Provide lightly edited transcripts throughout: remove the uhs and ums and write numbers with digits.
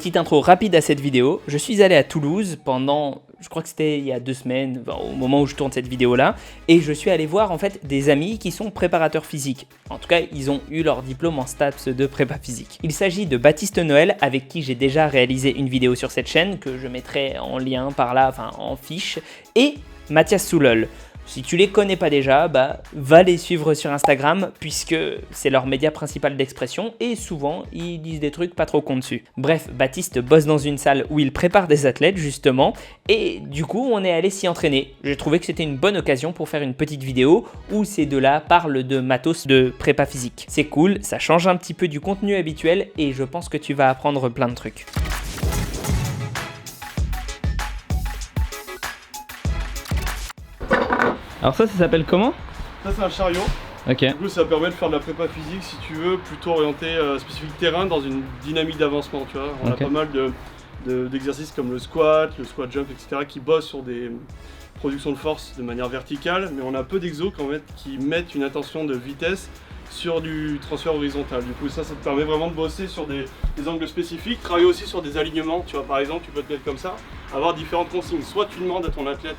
Petite intro rapide à cette vidéo, je suis allé à Toulouse pendant, je crois que c'était il y a 2 semaines, au moment où je tourne cette vidéo-là, et je suis allé voir en fait des amis qui sont préparateurs physiques. En tout cas, ils ont eu leur diplôme en STAPS de prépa physique. Il s'agit de Baptiste Noël, avec qui j'ai déjà réalisé une vidéo sur cette chaîne, que je mettrai en lien par là, enfin en fiche, et Mathias Soulol. Si tu les connais pas déjà, va les suivre sur Instagram puisque c'est leur média principal d'expression et souvent ils disent des trucs pas trop cons dessus. Bref, Baptiste bosse dans une salle où il prépare des athlètes justement et du coup on est allé s'y entraîner. J'ai trouvé que c'était une bonne occasion pour faire une petite vidéo où ces deux-là parlent de matos de prépa physique. C'est cool, ça change un petit peu du contenu habituel et je pense que tu vas apprendre plein de trucs. Alors ça s'appelle comment? Ça c'est un chariot. Ok. Du coup ça permet de faire de la prépa physique si tu veux, plutôt orienté spécifique terrain dans une dynamique d'avancement, tu vois. On a pas mal d'exercices comme le squat jump, etc. qui bossent sur des productions de force de manière verticale, mais on a peu d'exos qui mettent une intention de vitesse sur du transfert horizontal. Du coup ça te permet vraiment de bosser sur des angles spécifiques, travailler aussi sur des alignements, tu vois. Par exemple tu peux te mettre comme ça, avoir différentes consignes. Soit tu demandes à ton athlète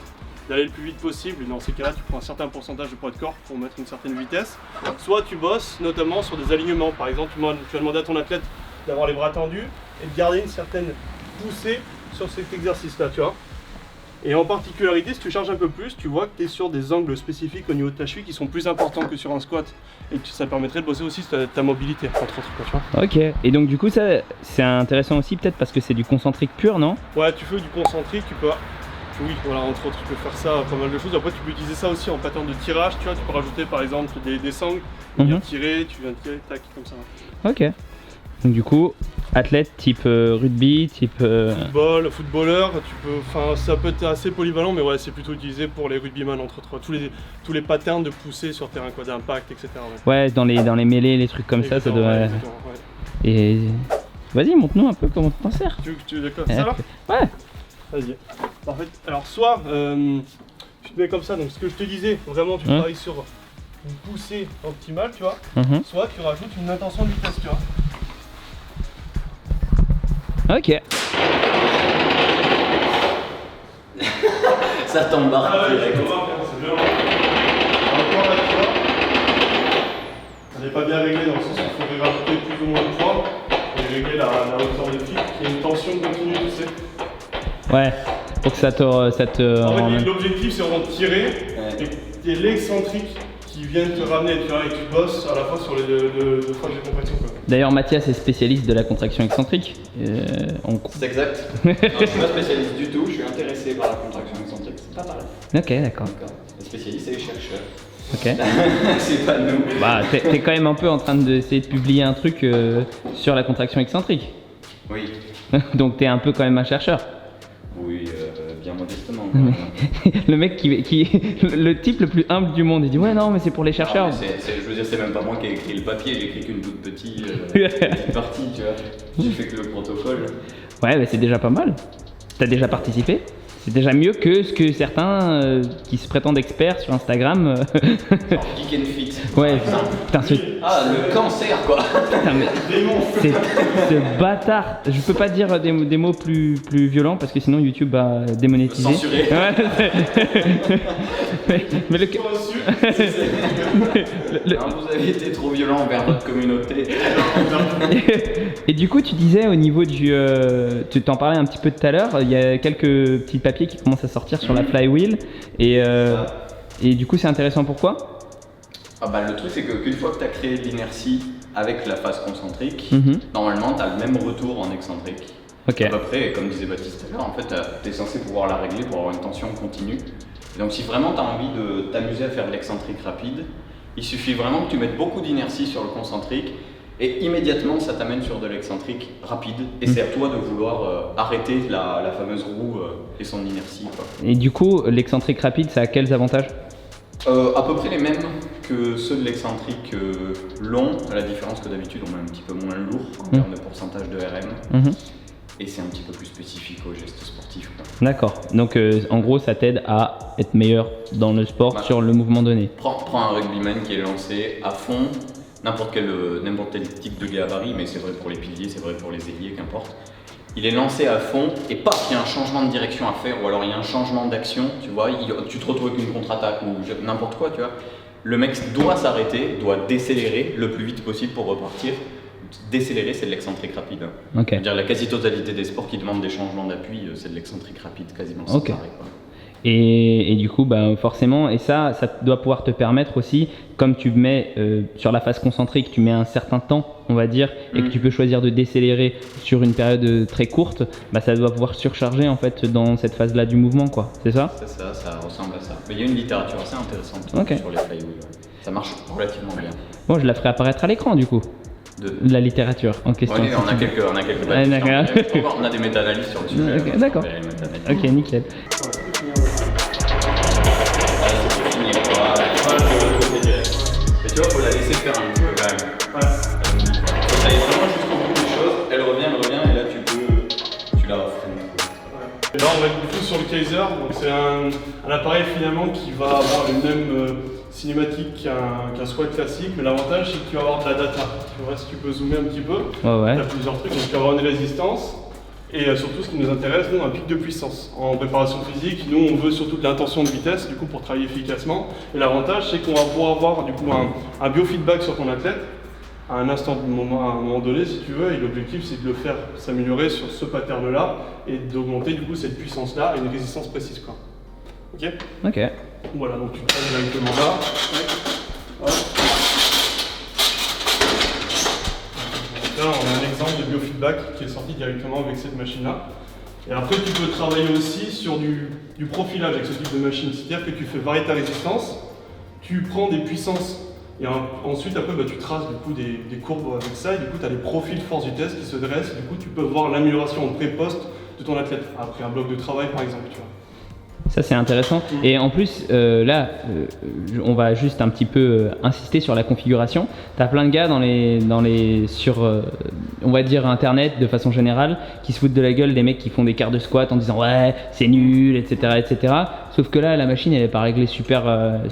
d'aller le plus vite possible, et dans ces cas-là tu prends un certain pourcentage de poids de corps pour mettre une certaine vitesse. Soit tu bosses notamment sur des alignements, par exemple tu vas demander à ton athlète d'avoir les bras tendus et de garder une certaine poussée sur cet exercice-là, tu vois. Et en particularité, si tu charges un peu plus, tu vois que tu es sur des angles spécifiques au niveau de ta cheville qui sont plus importants que sur un squat, et que ça permettrait de bosser aussi ta mobilité, entre autres, quoi, tu vois. Ok, et donc du coup ça c'est intéressant aussi peut-être parce que c'est du concentrique pur, non? Ouais, tu fais du concentrique, tu peux... Oui, voilà, entre autres, tu peux faire ça, pas mal de choses. Après, tu peux utiliser ça aussi en pattern de tirage, tu vois. Tu peux rajouter par exemple des sangles, tu viens tirer, tac, comme ça. Ok. Donc du coup, athlète type rugby, type... Footballeur, ça peut être assez polyvalent, mais ouais, c'est plutôt utilisé pour les rugbyman, entre autres. Tous les patterns de poussée sur terrain, quoi, d'impact, etc. Ouais, dans les mêlées, les trucs comme ça doit... Ouais. Et... Vas-y, montre-nous un peu comment tu t'en sers. Tu es d'accord ça là? Ouais. Vas-y. En fait, alors soit tu te mets comme ça, donc ce que je te disais, vraiment tu travailles sur une poussée optimale, tu vois, soit tu rajoutes une intention de vitesse, tu vois. Ok. Ça t'embarque. Ah ouais, c'est violent. Encore là, tu vois, on n'est pas bien réglé dans le sens où il faudrait rajouter plus ou moins de poids et régler la hauteur de fil, qui est une tension continue, tu sais. Ouais, pour que ça te En fait, l'objectif c'est vraiment de tirer et qu'il y ait l'excentrique qui vienne te ramener, tu vois, et tu bosses à la fois sur les deux phases de contraction, quoi. D'ailleurs, Mathias est spécialiste de la contraction excentrique. C'est exact. Non, je suis pas spécialiste du tout, je suis intéressé par la contraction excentrique. C'est pas pareil. Ok, d'accord. Les spécialistes et les chercheurs. Ok. C'est pas nous. Bah, t'es quand même un peu en train d'essayer de publier un truc sur la contraction excentrique. Oui. Donc t'es un peu quand même un chercheur. Oui, bien modestement. Le mec le type le plus humble du monde, il dit ouais non mais c'est pour les chercheurs. Non, je veux dire, c'est même pas moi qui ai écrit le papier, j'ai écrit qu'une toute petite partie, tu vois. J'ai fait que le protocole. Ouais, bah c'est déjà pas mal. T'as déjà participé. C'est déjà mieux que ce que certains qui se prétendent experts sur Instagram. Genre Geek and Fit. Ouais, putain, Ah, le cancer quoi. Putain, mais ce bâtard. Je peux pas dire des mots plus violents parce que sinon YouTube va démonétiser. Censuré. mais le... Vous avez été trop violent envers votre communauté. Et du coup, tu disais au niveau du... tu t'en parlais un petit peu tout à l'heure, il y a quelques petits papiers qui commencent à sortir sur la flywheel. Et du coup, c'est intéressant pourquoi? Le truc, c'est qu'une fois que tu as créé de l'inertie avec la phase concentrique, normalement, tu as le même retour en excentrique. Okay. À peu près, et comme disait Baptiste tout à l'heure, en fait, tu es censé pouvoir la régler pour avoir une tension continue. Et donc, si vraiment tu as envie de t'amuser à faire de l'excentrique rapide, il suffit vraiment que tu mettes beaucoup d'inertie sur le concentrique et immédiatement ça t'amène sur de l'excentrique rapide et c'est à toi de vouloir arrêter la fameuse roue et son inertie, quoi. Et du coup, l'excentrique rapide, ça a quels avantages? À peu près les mêmes que ceux de l'excentrique long, à la différence que d'habitude on est un petit peu moins lourd en termes de pourcentage de RM. Et c'est un petit peu plus spécifique aux gestes sportifs. D'accord, donc en gros ça t'aide à être meilleur dans le sport sur le mouvement donné. Prends un rugbyman qui est lancé à fond, n'importe quel type de gabarit, mais c'est vrai pour les piliers, c'est vrai pour les ailiers, qu'importe. il est lancé à fond et paf, il y a un changement de direction à faire ou alors il y a un changement d'action, tu vois, tu te retrouves avec une contre-attaque ou n'importe quoi, tu vois. Le mec doit s'arrêter, doit décélérer le plus vite possible pour repartir. Décélérer, c'est de l'excentrique rapide. Ok. C'est-à-dire la quasi-totalité des sports qui demandent des changements d'appui, c'est de l'excentrique rapide quasiment. Ok. Pareil, quoi. Et du coup, bah, forcément, et ça doit pouvoir te permettre aussi, comme tu mets sur la phase concentrique, tu mets un certain temps, on va dire, et que tu peux choisir de décélérer sur une période très courte, bah, ça doit pouvoir surcharger en fait dans cette phase-là du mouvement, quoi. C'est ça? C'est ça, ça ressemble à ça. Mais il y a une littérature assez intéressante sur les flywheels. Ouais. Ça marche relativement bien. Bon, je la ferai apparaître à l'écran du coup. La littérature en question. Oui, on a quelques on a des méta-analyses sur le sujet. Okay, d'accord. Ok, nickel. Mais tu vois, faut la laisser faire un peu quand même. Faut aller vraiment jusqu'au bout des choses. Elle revient, et là tu la freines. Là, on va être beaucoup sur le Kaiser. Donc c'est un appareil finalement qui va avoir les mêmes cinématiques qu'un squat classique, mais l'avantage c'est que tu vas avoir de la data. Tu vois, si tu peux zoomer un petit peu, tu as plusieurs trucs. Donc tu vas avoir une résistance. Et surtout, ce qui nous intéresse, nous, un pic de puissance. En préparation physique, nous, on veut surtout de l'intention de vitesse, du coup, pour travailler efficacement. Et l'avantage, c'est qu'on va pouvoir avoir, du coup, un biofeedback sur ton athlète, à un moment donné, si tu veux. Et l'objectif, c'est de le faire s'améliorer sur ce pattern-là, et d'augmenter, du coup, cette puissance-là, et une résistance précise, quoi. Ok. Ok. Voilà, donc tu passes directement là. Là, on a un exemple de biofeedback qui est sorti directement avec cette machine-là. Et après, tu peux travailler aussi sur du profilage avec ce type de machine. C'est-à-dire que tu fais varier ta résistance, tu prends des puissances, et ensuite, après, tu traces du coup, des courbes avec ça, et du coup, tu as des profils force-vitesse qui se dressent, et du coup, tu peux voir l'amélioration en pré-post de ton athlète, après un bloc de travail, par exemple. Tu vois. Ça c'est intéressant. Et en plus, on va juste un petit peu insister sur la configuration. Tu as plein de gars sur, on va dire, Internet de façon générale, qui se foutent de la gueule des mecs qui font des quarts de squat en disant ouais, c'est nul, etc., etc. Sauf que là, la machine, elle n'est pas réglée super bas.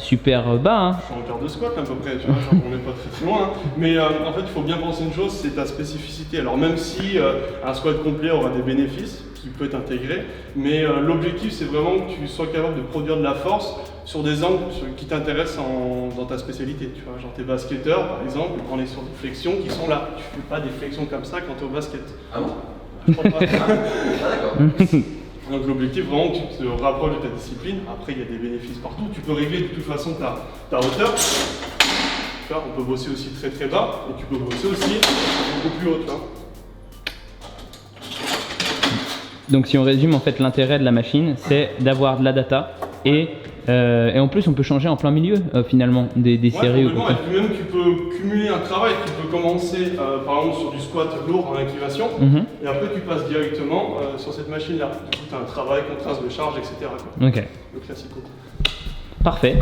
Hein. Je suis en quart de squat à peu près, tu vois, genre, on n'est pas très loin. Hein. Mais en fait, il faut bien penser une chose, c'est ta spécificité. Alors même si un squat complet aura des bénéfices, qui peut t'intégrer, mais l'objectif c'est vraiment que tu sois capable de produire de la force sur des angles qui t'intéressent dans ta spécialité. Tu vois, genre tes basketteurs par exemple, on est sur des flexions qui sont là. Tu fais pas des flexions comme ça quand tu es au basket. Ah bon? Je crois pas. Ah d'accord. Donc l'objectif vraiment que tu te rapproches de ta discipline. Après il y a des bénéfices partout. Tu peux régler de toute façon ta hauteur. Tu vois, on peut bosser aussi très très bas et tu peux bosser aussi beaucoup plus haut. Tu vois. Donc si on résume, en fait, l'intérêt de la machine, c'est d'avoir de la data et en plus on peut changer en plein milieu finalement des séries. Et puis même tu peux cumuler un travail, tu peux commencer par exemple sur du squat lourd en inclination et après tu passes directement sur cette machine là. Du coup tu as un travail, contraste de charge, etc. Quoi. Ok. Le classico. Parfait.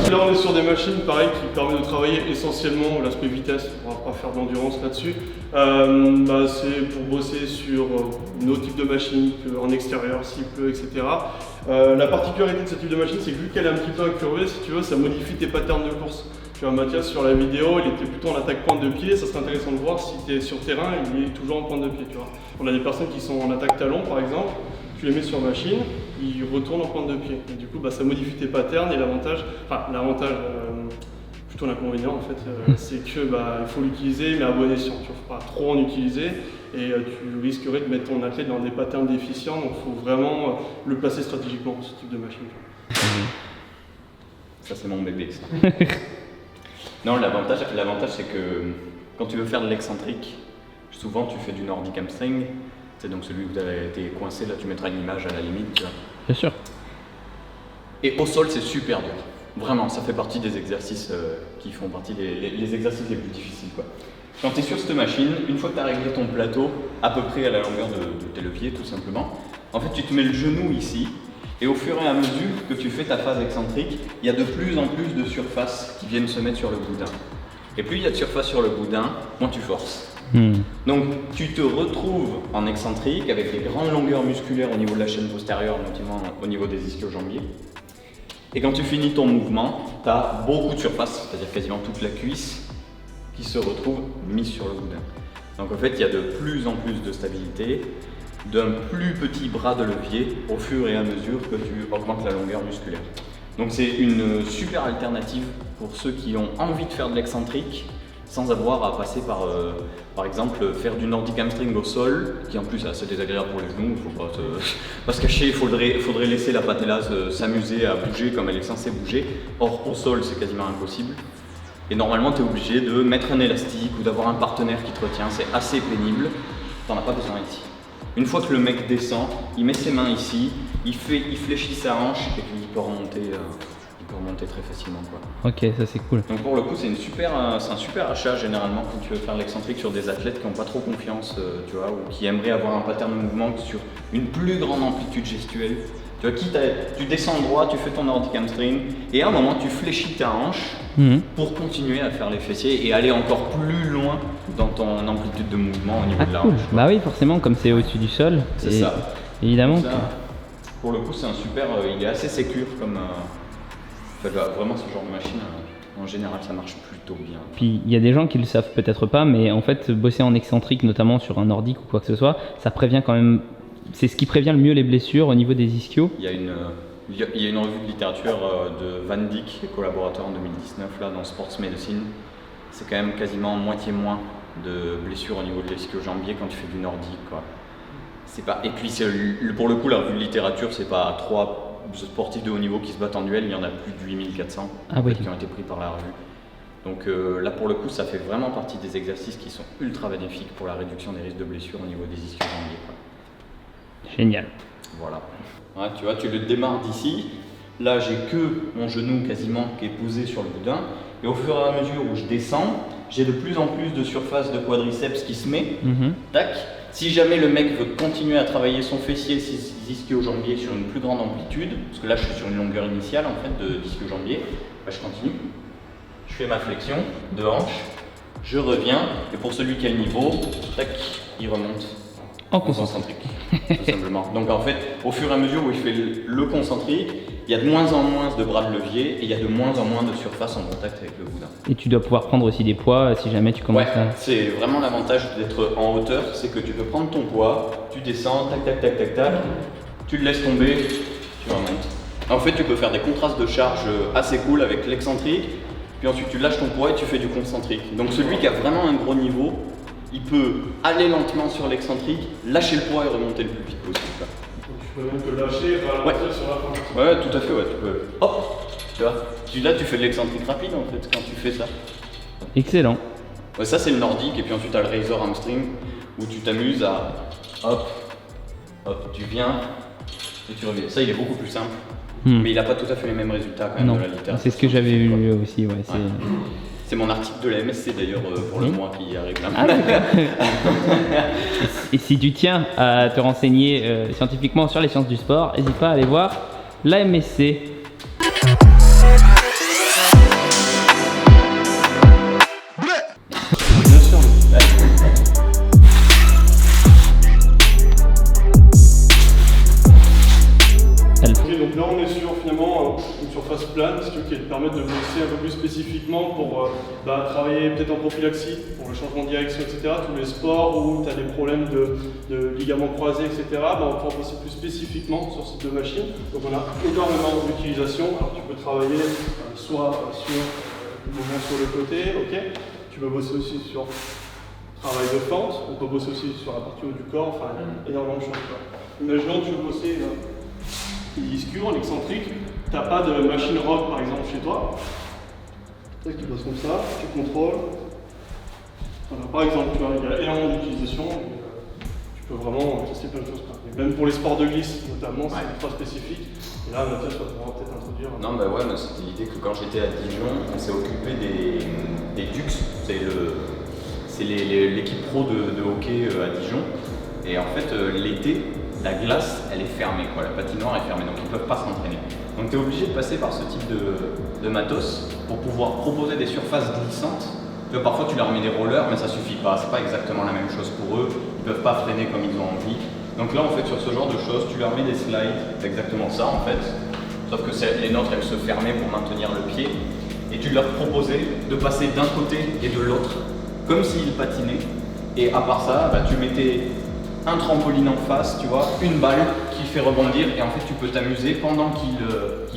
Là on est sur des machines pareil qui permettent de travailler essentiellement l'aspect vitesse, on va pas faire d'endurance là-dessus. C'est pour bosser sur nos types de machines, en extérieur s'il pleut, etc. La particularité de ce type de machine, c'est que vu qu'elle est un petit peu incurvée, si tu veux, ça modifie tes patterns de course. Tu vois, Mathias sur la vidéo, il était plutôt en attaque pointe de pied, ça serait intéressant de voir si tu es sur terrain, il est toujours en pointe de pied. Tu vois. On a des personnes qui sont en attaque talon par exemple, tu les mets sur machine, ils retournent en pointe de pied. Et du coup, ça modifie tes patterns et l'avantage, plutôt l'inconvénient en fait, c'est que il faut l'utiliser mais à bon escient. Tu ne faut pas trop en utiliser et tu risquerais de mettre ton athlète dans des patterns déficients, donc il faut vraiment le placer stratégiquement, ce type de machine. Ça c'est mon bébé ça. Non, l'avantage c'est que quand tu veux faire de l'excentrique, souvent tu fais du nordic hamstring. C'est donc celui où tu as été coincé, là tu mettras une image à la limite. Tu vois. Bien sûr. Et au sol c'est super dur. Vraiment, ça fait partie des exercices qui font partie des exercices les plus difficiles. Quoi. Quand tu es sur cette machine, une fois que tu as réglé ton plateau, à peu près à la longueur de tes leviers tout simplement, en fait tu te mets le genou ici, et au fur et à mesure que tu fais ta phase excentrique, il y a de plus en plus de surfaces qui viennent se mettre sur le boudin. Et plus il y a de surface sur le boudin, moins tu forces. Donc tu te retrouves en excentrique avec des grandes longueurs musculaires au niveau de la chaîne postérieure, notamment au niveau des ischio-jambiers. Et quand tu finis ton mouvement, tu as beaucoup de surface, c'est-à-dire quasiment toute la cuisse qui se retrouve mise sur le boudin. Donc en fait, il y a de plus en plus de stabilité, d'un plus petit bras de levier au fur et à mesure que tu augmentes la longueur musculaire. Donc c'est une super alternative pour ceux qui ont envie de faire de l'excentrique sans avoir à passer par exemple, faire du nordic hamstring au sol, qui en plus est assez désagréable pour les genoux, il ne faut pas se cacher, il faudrait laisser la patella s'amuser à bouger comme elle est censée bouger. Or au sol c'est quasiment impossible. Et normalement tu es obligé de mettre un élastique ou d'avoir un partenaire qui te retient, c'est assez pénible, tu n'en as pas besoin ici. Une fois que le mec descend, il met ses mains ici, il fléchit sa hanche et puis il peut remonter très facilement, quoi. Ok, ça c'est cool. Donc pour le coup c'est un super achat généralement quand tu veux faire l'excentrique sur des athlètes qui n'ont pas trop confiance, tu vois, ou qui aimeraient avoir un pattern de mouvement sur une plus grande amplitude gestuelle. Tu vois, tu descends droit, tu fais ton nordic hamstring et à un moment tu fléchis ta hanche pour continuer à faire les fessiers et aller encore plus loin dans ton amplitude de mouvement au niveau de la hanche. Bah oui, forcément, comme c'est au-dessus du sol. C'est ça. Évidemment. Ça, pour le coup c'est un super, il est assez sécure comme... vraiment ce genre de machine, en général ça marche plutôt bien. Puis il y a des gens qui le savent peut-être pas, mais en fait bosser en excentrique, notamment sur un nordique ou quoi que ce soit, ça prévient quand même, c'est ce qui prévient le mieux les blessures au niveau des ischios. Il y a une revue de littérature de Van Dyck, collaborateur en 2019 là, dans Sports Medicine. C'est quand même quasiment moitié moins de blessures au niveau de l'ischio-jambier quand tu fais du nordique, quoi. Et puis pour le coup la revue de littérature c'est pas 3 sportifs de haut niveau qui se battent en duel, il y en a plus de 8400 qui ont été pris par la revue. Donc là pour le coup ça fait vraiment partie des exercices qui sont ultra bénéfiques pour la réduction des risques de blessures au niveau des ischio-jambiers, quoi. Génial. Voilà. Ouais, tu vois, tu le démarres d'ici. Là j'ai que mon genou quasiment qui est posé sur le boudin. Et au fur et à mesure où je descends, j'ai de plus en plus de surface de quadriceps qui se met. Tac. Si jamais le mec veut continuer à travailler son fessier, ses ischio-jambiers sur une plus grande amplitude, parce que là je suis sur une longueur initiale en fait d'ischio-jambier, bah, je continue. Je fais ma flexion de hanche, je reviens, et pour celui qui a le niveau, tac, il remonte En concentrique. Tout simplement. Donc en fait, au fur et à mesure où il fait le concentrique, il y a de moins en moins de bras de levier et il y a de moins en moins de surface en contact avec le boudin. Et tu dois pouvoir prendre aussi des poids si jamais tu commences à... C'est vraiment l'avantage d'être en hauteur, c'est que tu peux prendre ton poids, tu descends, tac tac tac tac tac, tu le laisses tomber, tu remontes. En fait, tu peux faire des contrastes de charge assez cool avec l'excentrique, puis ensuite tu lâches ton poids et tu fais du concentrique. Donc celui qui a vraiment un gros niveau, il peut aller lentement sur l'excentrique, lâcher le poids et remonter le plus vite possible. Donc tu peux même te lâcher et ralentir sur la fin. Ouais, tout à fait, ouais, tu peux. Hop, tu vois. Là, tu fais de l'excentrique rapide en fait quand tu fais ça. Excellent. Ouais, ça c'est le nordique, et puis ensuite tu as le razor hamstring où tu t'amuses à hop, hop, tu viens et tu reviens. Ça il est beaucoup plus simple, mais il n'a pas tout à fait les mêmes résultats quand même de la littérature. C'est ce que j'avais vu aussi, ouais. C'est mon article de la MSC d'ailleurs pour le mois qui arrive là. Ah, et si tu tiens à te renseigner scientifiquement sur les sciences du sport, n'hésite pas à aller voir la MSC. Bien sûr. Ok, donc là on est sur finalement une surface plane, ce qui te permet de bosser un peu plus spécifiquement pour travailler peut-être en prophylaxie, pour le changement de direction, etc. Tous les sports où tu as des problèmes de ligaments croisés, etc. On peut en bosser plus spécifiquement sur ces deux machines. Donc on a énormément d'utilisation. Alors tu peux travailler soit sur le mouvement sur le côté, ok. Tu peux bosser aussi sur travail de fente, on peut bosser aussi sur la partie haut du corps, enfin énormément de choses. Imaginons que tu veux bosser ischio, en excentrique, tu n'as pas de machine rock par exemple chez toi. Tu bosses comme ça, tu contrôles. Voilà, par exemple, tu vois, il y a énormément d'utilisation. Tu peux vraiment tester plein de choses. Et même pour les sports de glisse notamment, c'est ultra spécifique. Et là, Mathias va pouvoir peut-être introduire. Non, bah ouais, mais c'était l'idée que quand j'étais à Dijon, on s'est occupé des Dux, c'est l'équipe pro de hockey à Dijon. Et en fait, l'été, la glace, elle est fermée, quoi. La patinoire est fermée, donc ils ne peuvent pas s'entraîner. Donc tu es obligé de passer par ce type de matos pour pouvoir proposer des surfaces glissantes. Tu vois, parfois tu leur mets des rollers, mais ça suffit pas, c'est pas exactement la même chose pour eux, ils peuvent pas freiner comme ils ont envie. Donc là, en fait, sur ce genre de choses, tu leur mets des slides, c'est exactement ça en fait. Sauf que les nôtres, elles se fermaient pour maintenir le pied. Et tu leur proposais de passer d'un côté et de l'autre, comme s'ils patinaient. Et à part ça, bah, tu mettais un trampoline en face, tu vois, une balle qui fait rebondir. Et en fait, tu peux t'amuser pendant qu'ils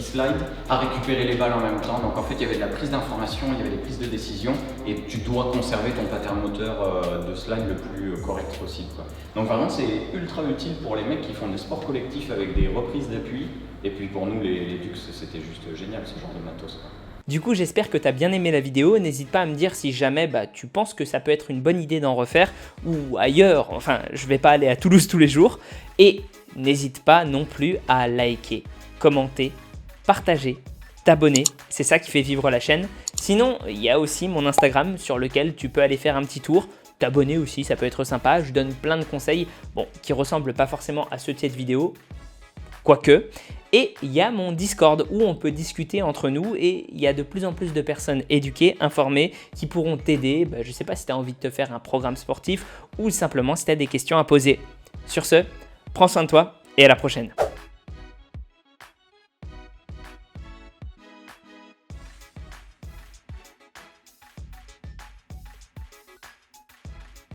slide à récupérer les balles en même temps. Donc en fait, il y avait de la prise d'information, il y avait des prises de décision. Et tu dois conserver ton pattern moteur de slide le plus correct possible, quoi. Donc vraiment, c'est ultra utile pour les mecs qui font des sports collectifs avec des reprises d'appui. Et puis pour nous, les Dux, c'était juste génial ce genre de matos, quoi. Du coup, j'espère que tu as bien aimé la vidéo. N'hésite pas à me dire si jamais tu penses que ça peut être une bonne idée d'en refaire ou ailleurs. Enfin, je vais pas aller à Toulouse tous les jours. Et n'hésite pas non plus à liker, commenter, partager, t'abonner. C'est ça qui fait vivre la chaîne. Sinon, il y a aussi mon Instagram sur lequel tu peux aller faire un petit tour. T'abonner aussi, ça peut être sympa. Je donne plein de conseils qui ressemblent pas forcément à ceux de cette vidéo. Quoique. Et il y a mon Discord où on peut discuter entre nous et il y a de plus en plus de personnes éduquées, informées, qui pourront t'aider. Je ne sais pas si tu as envie de te faire un programme sportif ou simplement si tu as des questions à poser. Sur ce, prends soin de toi et à la prochaine.